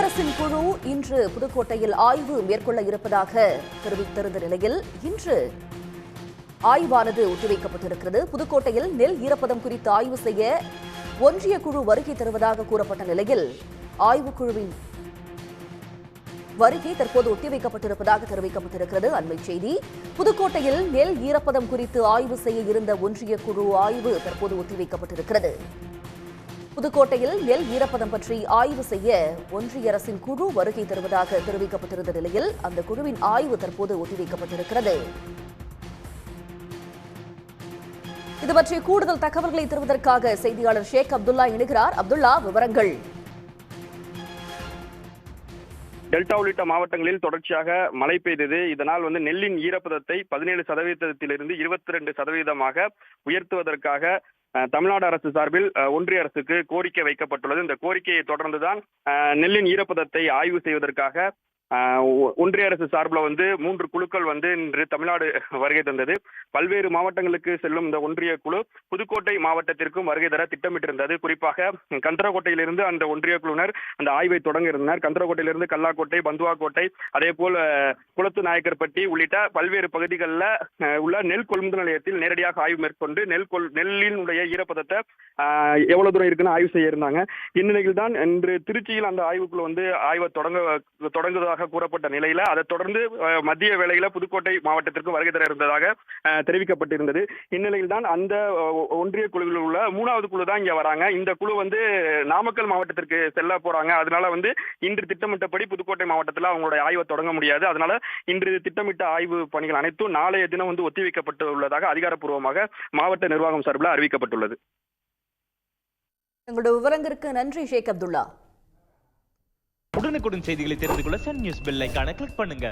அரசின் குழு இன்று புதுக்கோட்டையில் ஆய்வு மேற்கொள்ள இருப்பதாக தெரிவித்திருந்த நிலையில் இன்று ஆய்வானது ஒத்திவைக்கப்பட்டிருக்கிறது. புதுக்கோட்டையில் நெல் ஈரப்பதம் குறித்து ஆய்வு செய்ய ஒன்றிய குழு வருகை தருவதாக கூறப்பட்ட நிலையில் ஆய்வுக்குழுவின் வருகை தற்போது ஒத்திவைக்கப்பட்டிருப்பதாக தெரிவிக்கப்பட்டிருக்கிறது. அண்மை செய்தி, புதுக்கோட்டையில் நெல் ஈரப்பதம் குறித்து ஆய்வு செய்ய இருந்த ஒன்றிய குழு ஆய்வு தற்போது ஒத்திவைக்கப்பட்டிருக்கிறது. புதுக்கோட்டையில் நெல் ஈரப்பதம் பற்றி ஆய்வு செய்ய ஒன்றிய அரசின் குழு வருகை தருவதாக தெரிவிக்கப்பட்டிருந்த நிலையில் அந்த குழுவின் ஆய்வு தற்போது ஒத்திவைக்கப்பட்டிருக்கிறது. இதுபற்றி கூடுதல் தகவல்களை தருவதற்காக செய்தியாளர் ஷேக் அப்துல்லா இணைகிறார். அப்துல்லா, விவரங்கள். டெல்டா உள்ளிட்ட மாவட்டங்களில் தொடர்ச்சியாக மழை பெய்தது. இதனால் நெல்லின் ஈரப்பதத்தை 17% 22% உயர்த்துவதற்காக தமிழ்நாடு அரசு சார்பில் ஒன்றிய அரசுக்கு கோரிக்கை வைக்கப்பட்டுள்ளது. இந்த கோரிக்கையை தொடர்ந்துதான் நெல்லின் ஈரப்பதத்தை ஆய்வு செய்வதற்காக ஒன்றிய அரசு சார்பில் 3 குழுக்கள் இன்று தமிழ்நாடு வருகை தந்தது. பல்வேறு மாவட்டங்களுக்கு செல்லும் இந்த ஒன்றிய குழு புதுக்கோட்டை மாவட்டத்திற்கும் வருகை தர திட்டமிட்டிருந்தது. குறிப்பாக கந்தரக்கோட்டையிலிருந்து அந்த ஒன்றிய குழுவினர் அந்த ஆய்வை தொடங்க இருந்தனர். கந்தரக்கோட்டையிலிருந்து கல்லாக்கோட்டை, பந்துவாக்கோட்டை, அதே போல் குளத்து நாயக்கர்பட்டி உள்ளிட்ட பல்வேறு பகுதிகளில் உள்ள நெல் கொள்முதல் நிலையத்தில் நேரடியாக ஆய்வு மேற்கொண்டு நெல்லினுடைய ஈரப்பதத்தை எவ்வளவு தூரம் இருக்குன்னு ஆய்வு செய்ய இருந்தாங்க. இந்நிலையில் தான் இன்று திருச்சியில் அந்த ஆய்வுக்குழு ஆய்வை தொடங்குவதாக கூறப்பட்ட நிலையில அதை தொடர்ந்து மத்திய வேளையில புதுக்கோட்டை மாவட்டத்திற்கு வருகை தர இருந்ததாக தெரிவிக்கப்பட்டிருந்தது. இந்நிலையில் தான் அந்த ஒன்றிய குழுவில் உள்ள 3வது குழு தான் இங்க வராங்க. இந்த குழு நாமக்கல் மாவட்டத்திற்கு செல்ல போறாங்க. அதனால இன்று திட்டமிட்டபடி புதுக்கோட்டை மாவட்டத்தில் அவங்களுடைய ஆய்வை தொடங்க முடியாது. அதனால இன்று திட்டமிட்ட ஆய்வு பணிகள் அனைத்தும் நாளைய தினம் ஒத்திவைக்கப்பட்டுள்ளதாக அதிகாரப்பூர்வமாக மாவட்ட நிர்வாகம் சார்பில் அறிவிக்கப்பட்டுள்ளது. உங்களுடைய விவரங்களுக்கு நன்றி ஷேக் அப்துல்லா. உடனுக்குடன் செய்திகளை தெரிந்து கொள்ள சன் நியூஸ் பெல் ஐகானை கிளிக் பண்ணுங்க.